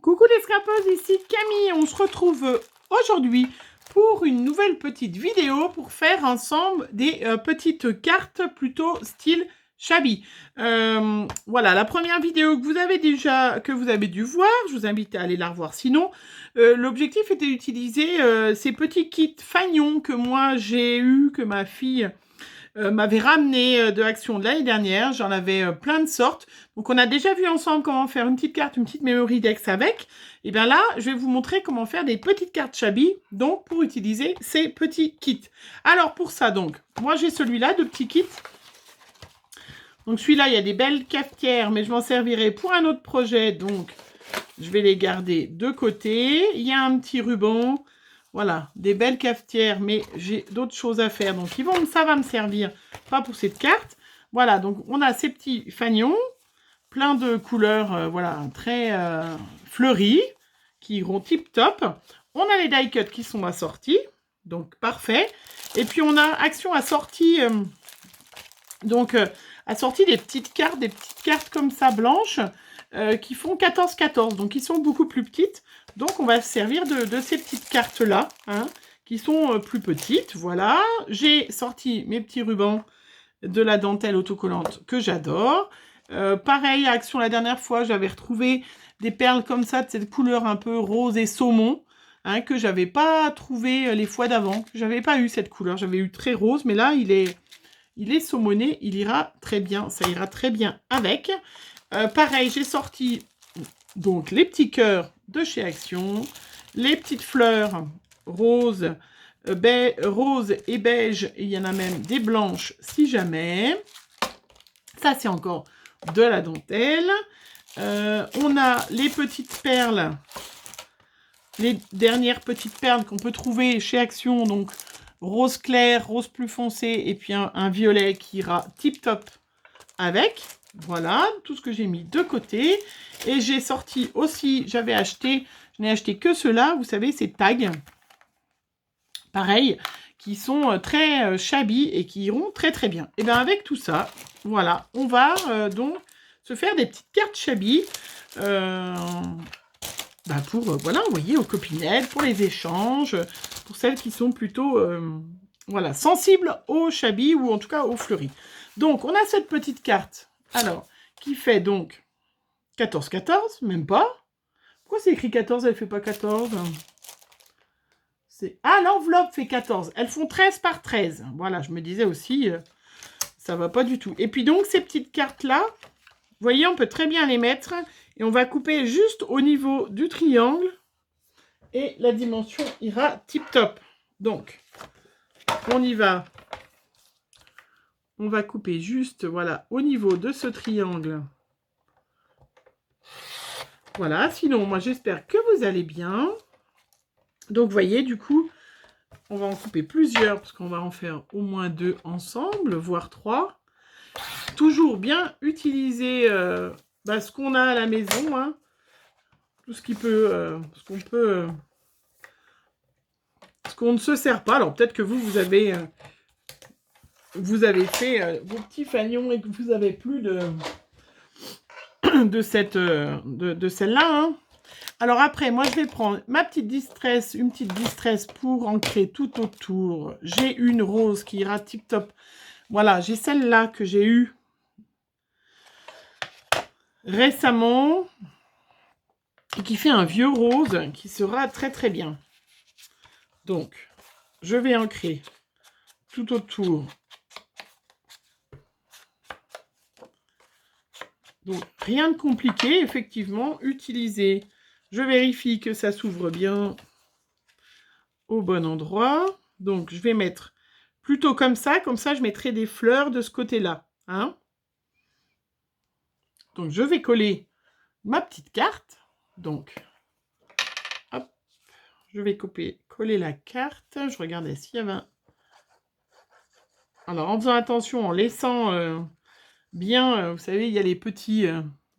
Coucou les scrapeuses, ici Camille. On se retrouve aujourd'hui pour une nouvelle petite vidéo pour faire ensemble des petites cartes plutôt style Shabby. Voilà, la première vidéo que vous avez dû voir, je vous invite à aller la revoir. Sinon, l'objectif était d'utiliser ces petits kits fagnons que moi j'ai eu, que ma fille m'avait ramené de Action de l'année dernière. J'en avais plein de sortes. Donc on a déjà vu ensemble comment faire une petite carte, une petite memory dex avec. Et bien là, je vais vous montrer comment faire des petites cartes Shabby, donc pour utiliser ces petits kits. Alors pour ça, donc, moi j'ai celui-là de petit kit. Donc celui-là, il y a des belles cafetières, mais je m'en servirai pour un autre projet, donc je vais les garder de côté. Il y a un petit ruban. Voilà, des belles cafetières, mais j'ai d'autres choses à faire. Donc, ça va me servir, pas pour cette carte. Voilà, donc on a ces petits fagnons, plein de couleurs, voilà, très fleuries, qui iront tip top. On a les die cuts qui sont assortis, donc parfait. Et puis, on a Action assorti, assorti des petites cartes comme ça, blanches, qui font 14-14, donc qui sont beaucoup plus petites. Donc, on va se servir de ces petites cartes-là, hein, qui sont plus petites. Voilà, j'ai sorti mes petits rubans de la dentelle autocollante que j'adore. Pareil, à Action, la dernière fois, j'avais retrouvé des perles comme ça, de cette couleur un peu rose et saumon, hein, que j'avais pas trouvé les fois d'avant. J'avais pas eu cette couleur, j'avais eu très rose, mais là, il est saumonné, il ira très bien, ça ira très bien avec. Pareil, j'ai sorti donc les petits cœurs de chez Action, les petites fleurs roses, rose et beige, il y en a même des blanches si jamais. Ça, c'est encore de la dentelle. On a les petites perles, les dernières petites perles qu'on peut trouver chez Action, donc rose clair, rose plus foncé, et puis un violet qui ira tip top avec. Voilà, tout ce que j'ai mis de côté. Et j'ai sorti aussi, je n'ai acheté que ceux-là, vous savez, ces tags. Pareil, qui sont très shabby et qui iront très très bien. Et bien avec tout ça, voilà, on va donc se faire des petites cartes shabby pour voilà, envoyer aux copinettes, pour les échanges, pour celles qui sont plutôt voilà, sensibles au shabby ou en tout cas au fleuri. Donc on a cette petite carte, alors, qui fait donc 14-14, même pas. Pourquoi c'est écrit 14, elle fait pas 14 ? Ah, l'enveloppe fait 14. Elles font 13 par 13. Voilà, je me disais aussi, ça va pas du tout. Et puis donc, ces petites cartes-là, vous voyez, on peut très bien les mettre. Et on va couper juste au niveau du triangle. Et la dimension ira tip-top. Donc, on y va. On va couper juste, voilà, au niveau de ce triangle. Voilà, sinon, moi, j'espère que vous allez bien. Donc, vous voyez, du coup, on va en couper plusieurs, parce qu'on va en faire au moins 2 ensemble, voire 3. Toujours bien utiliser ce qu'on a à la maison, hein, tout ce qui peut, ce qu'on ne se sert pas. Alors peut-être que vous avez fait vos petits fagnons et que vous avez plus de celle-là. Hein. Alors après, moi je vais prendre ma petite distress, une petite distress pour ancrer tout autour. J'ai une rose qui ira tip top. Voilà, j'ai celle-là que j'ai eue récemment. Et qui fait un vieux rose qui sera très très bien. Donc, je vais ancrer tout autour. Donc, rien de compliqué, effectivement, utiliser. Je vérifie que ça s'ouvre bien au bon endroit. Donc, je vais mettre plutôt comme ça je mettrai des fleurs de ce côté-là. Hein. Donc, je vais coller ma petite carte. Donc, hop, je vais coller la carte. Je regardais s'il y avait un... Alors, en faisant attention, en laissant bien, vous savez, il y a les petits...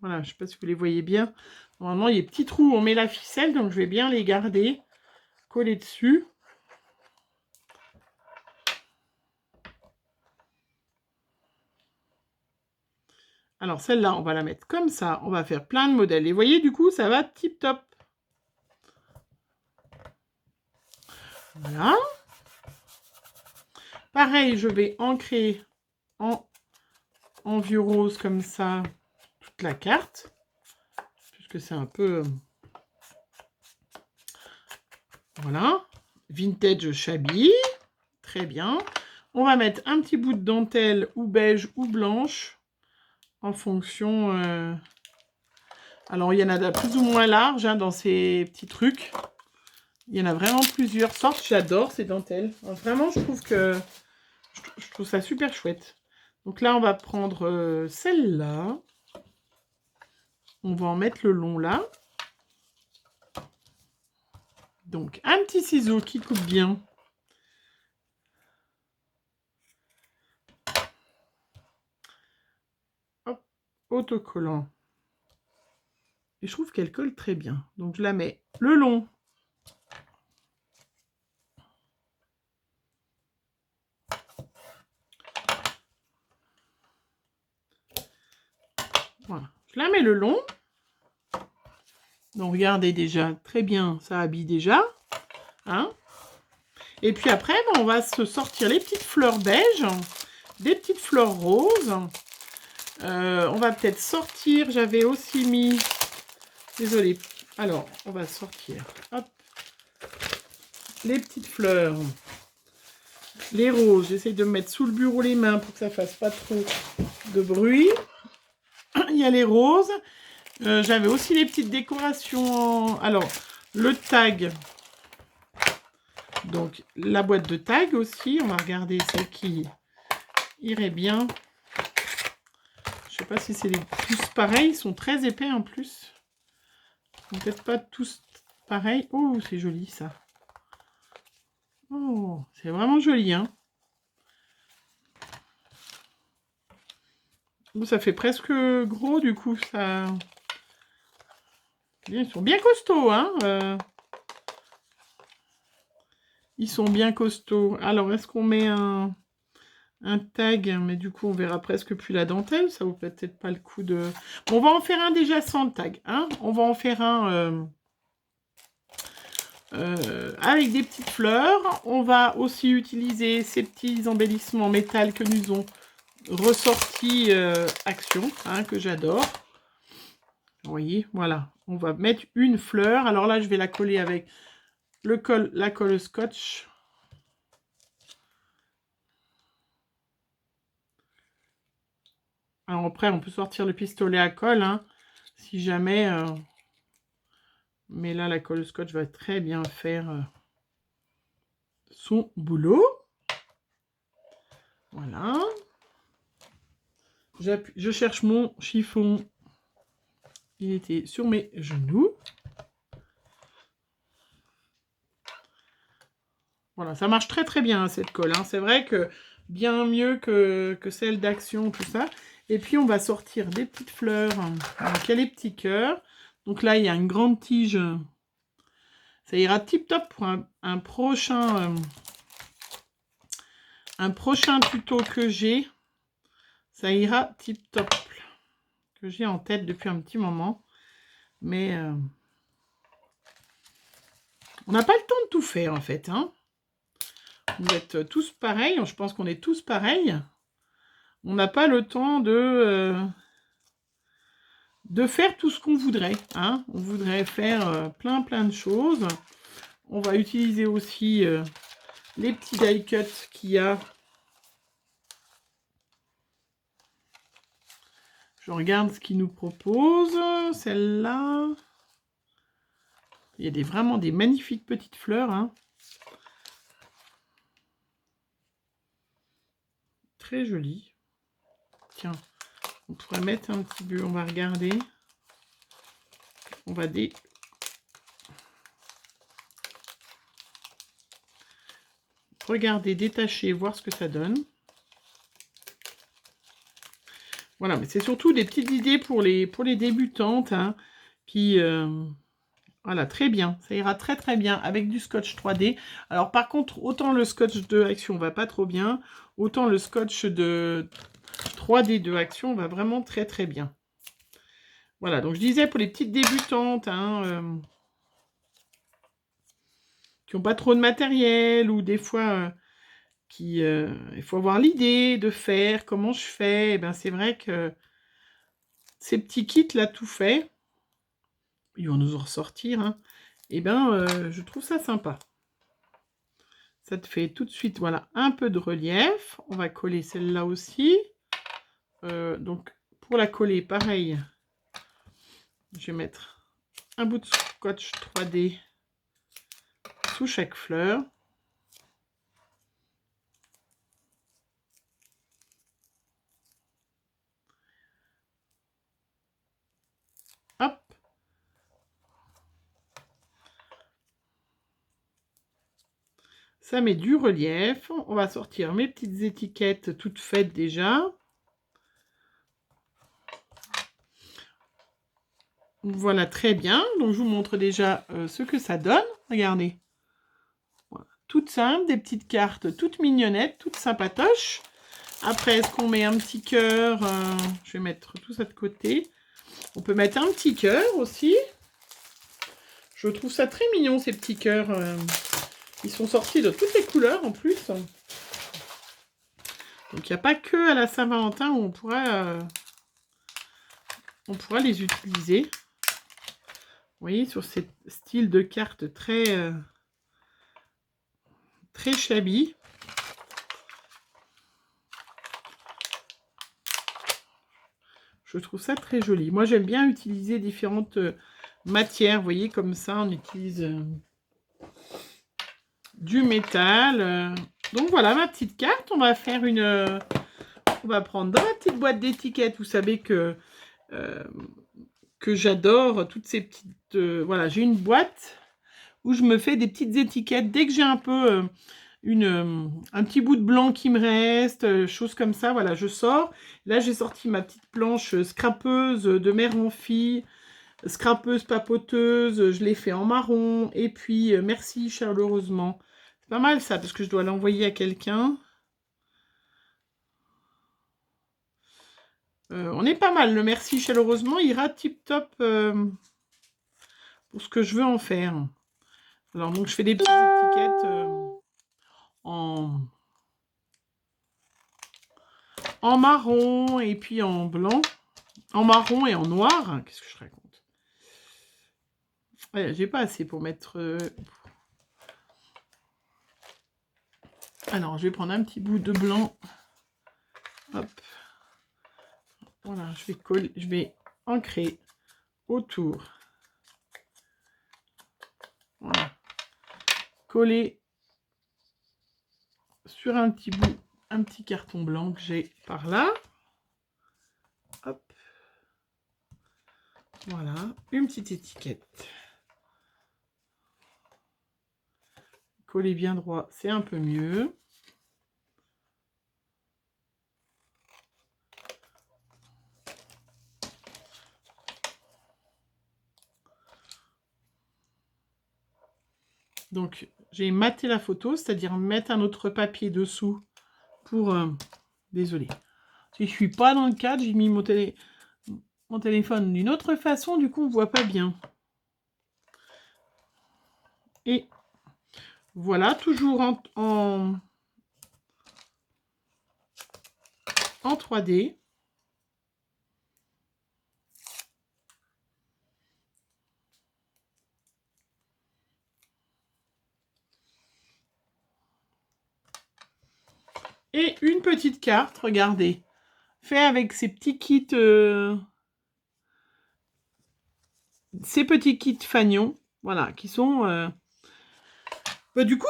voilà, je ne sais pas si vous les voyez bien. Normalement, il y a des petits trous où on met la ficelle, donc je vais bien les garder, coller dessus. Alors, celle-là, on va la mettre comme ça. On va faire plein de modèles. Et vous voyez, du coup, ça va tip-top. Voilà. Pareil, je vais ancrer en vieux rose comme ça toute la carte. Puisque c'est un peu... Voilà. Vintage shabby. Très bien. On va mettre un petit bout de dentelle ou beige ou blanche en fonction... Alors, il y en a de plus ou moins large hein, dans ces petits trucs. Il y en a vraiment plusieurs sortes. J'adore ces dentelles. Alors, vraiment, je trouve ça super chouette. Donc là, on va prendre celle-là. On va en mettre le long là. Donc, un petit ciseau qui coupe bien. Hop, autocollant. Et je trouve qu'elle colle très bien. Donc, je la mets le long. Voilà. Je la mets le long. Donc, regardez déjà, très bien, ça habille déjà. Hein? Et puis après, on va se sortir les petites fleurs beige, des petites fleurs roses. On va peut-être sortir, j'avais aussi mis... Désolée. Alors, on va sortir. Hop. Les petites fleurs. Les roses. J'essaie de me mettre sous le bureau les mains pour que ça fasse pas trop de bruit. Il y a les roses. J'avais aussi les petites décorations. Alors, le tag. Donc, la boîte de tag aussi. On va regarder celle qui irait bien. Je sais pas si c'est tous pareils. Ils sont très épais en plus. Peut-être pas tous pareils. Oh, c'est joli ça. Oh, c'est vraiment joli, hein. Ça fait presque gros, du coup, ça... Ils sont bien costauds, hein. Ils sont bien costauds. Alors, est-ce qu'on met un tag? Mais du coup, on verra presque plus la dentelle. Ça vaut peut-être pas le coup de... Bon, on va en faire un déjà sans le tag, hein. On va en faire un... avec des petites fleurs. On va aussi utiliser ces petits embellissements métal que nous ont ressorti Action, hein, que j'adore. Vous voyez, voilà. On va mettre une fleur. Alors là, je vais la coller avec la colle scotch. Alors après, on peut sortir le pistolet à colle, hein, si jamais... Mais là, la colle scotch va très bien faire son boulot. Voilà. Je cherche mon chiffon. Il était sur mes genoux. Voilà, ça marche très très bien cette colle. Hein. C'est vrai que bien mieux que celle d'Action, tout ça. Et puis on va sortir des petites fleurs. Donc il y a les petits cœurs. Donc là, il y a une grande tige. Ça ira tip top pour un prochain tuto que j'ai. Ça ira tip top. Que j'ai en tête depuis un petit moment. Mais on n'a pas le temps de tout faire en fait. Hein. Vous êtes tous pareils. Je pense qu'on est tous pareils. On n'a pas le temps de faire tout ce qu'on voudrait. Hein. On voudrait faire plein de choses. On va utiliser aussi les petits die cuts qu'il y a. Je regarde ce qu'ils nous proposent. Celle-là. Il y a vraiment des magnifiques petites fleurs. Hein. Très jolies. Tiens, on pourrait mettre un petit peu. On va regarder. On va regarder, détacher, voir ce que ça donne. Voilà, mais c'est surtout des petites idées pour les débutantes, hein, qui... voilà, très bien. Ça ira très très bien avec du scotch 3D. Alors par contre, autant le scotch de Action va pas trop bien, autant le scotch de 3D de Action va vraiment très très bien. Voilà, donc je disais pour les petites débutantes, hein, qui n'ont pas trop de matériel, ou des fois il faut avoir l'idée de faire, comment je fais, et ben c'est vrai que ces petits kits là tout fait, ils vont nous en ressortir, hein, et ben je trouve ça sympa. Ça te fait tout de suite, voilà, un peu de relief. On va coller celle-là aussi. Donc, pour la coller, pareil, je vais mettre un bout de scotch 3D sous chaque fleur. Hop. Ça met du relief. On va sortir mes petites étiquettes toutes faites déjà. Voilà, très bien. Donc, je vous montre déjà ce que ça donne. Regardez. Voilà. Toutes simples, des petites cartes toutes mignonnettes, toutes sympatoches. Après, est-ce qu'on met un petit cœur je vais mettre tout ça de côté. On peut mettre un petit cœur aussi. Je trouve ça très mignon, ces petits cœurs. Ils sont sortis de toutes les couleurs en plus. Donc, il n'y a pas que à la Saint-Valentin où on pourra les utiliser. Vous voyez, sur ces styles de cartes très, très shabby. Je trouve ça très joli. Moi, j'aime bien utiliser différentes matières. Vous voyez, comme ça, on utilise du métal. Donc, voilà ma petite carte. On va faire on va prendre dans la petite boîte d'étiquettes. Vous savez que j'adore toutes ces petites... voilà, j'ai une boîte où je me fais des petites étiquettes. Dès que j'ai un peu... un petit bout de blanc qui me reste, choses comme ça, voilà, je sors. Là, j'ai sorti ma petite planche scrapeuse de mère en fille, scrapeuse papoteuse, je l'ai fait en marron, et puis merci chaleureusement. C'est pas mal ça, parce que je dois l'envoyer à quelqu'un. On est pas mal, le merci chaleureusement ira tip top pour ce que je veux en faire. Alors, donc, je fais des petites étiquettes en marron et puis en blanc. En marron et en noir. Qu'est-ce que je raconte? Ouais, j'ai pas assez pour mettre... Alors, je vais prendre un petit bout de blanc. Hop. Voilà, je vais ancrer autour. Voilà. Coller sur un petit bout, un petit carton blanc que j'ai par là. Hop. Voilà, une petite étiquette. Coller bien droit, c'est un peu mieux. Donc, j'ai maté la photo, c'est-à-dire mettre un autre papier dessous pour... désolé. Si je suis pas dans le cadre, j'ai mis mon téléphone d'une autre façon, du coup, on voit pas bien. Et voilà, toujours en 3D. Et une petite carte, regardez, fait avec ces petits kits, ces petits kits fagnons, voilà, qui sont, du coup,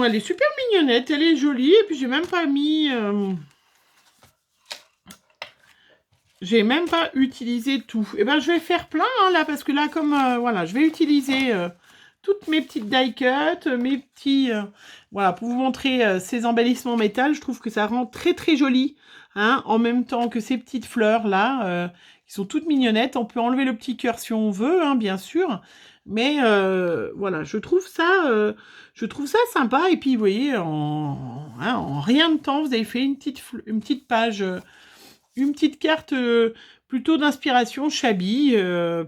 elle est super mignonnette, elle est jolie, et puis j'ai même pas mis, j'ai même pas utilisé tout. Et ben, je vais faire plein, hein, là, parce que là, comme, voilà, je vais utiliser toutes mes petites die cuts, mes petits... voilà, pour vous montrer ces embellissements métal, je trouve que ça rend très très joli, hein, en même temps que ces petites fleurs-là, qui sont toutes mignonnettes. On peut enlever le petit cœur si on veut, hein, bien sûr. Mais voilà, je trouve ça sympa. Et puis, vous voyez, en rien de temps, vous avez fait une petite page une petite carte plutôt d'inspiration shabby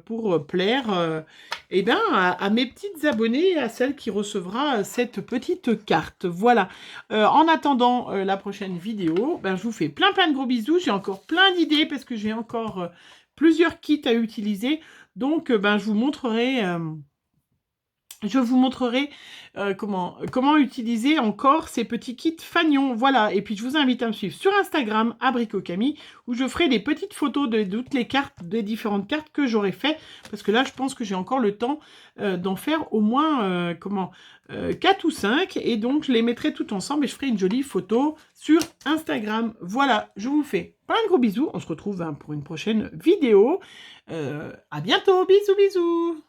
pour plaire eh ben, à mes petites abonnées, à celle qui recevra cette petite carte. Voilà. En attendant la prochaine vidéo, ben, je vous fais plein de gros bisous. J'ai encore plein d'idées parce que j'ai encore plusieurs kits à utiliser. Donc, ben, je vous montrerai... comment utiliser encore ces petits kits fagnons. Voilà, et puis je vous invite à me suivre sur Instagram, Abricot Camille, où je ferai des petites photos de toutes les cartes, des différentes cartes que j'aurai fait, parce que là, je pense que j'ai encore le temps d'en faire au moins 4 ou 5, et donc je les mettrai tout ensemble et je ferai une jolie photo sur Instagram. Voilà, je vous fais plein de gros bisous, on se retrouve pour une prochaine vidéo. À bientôt, bisous bisous.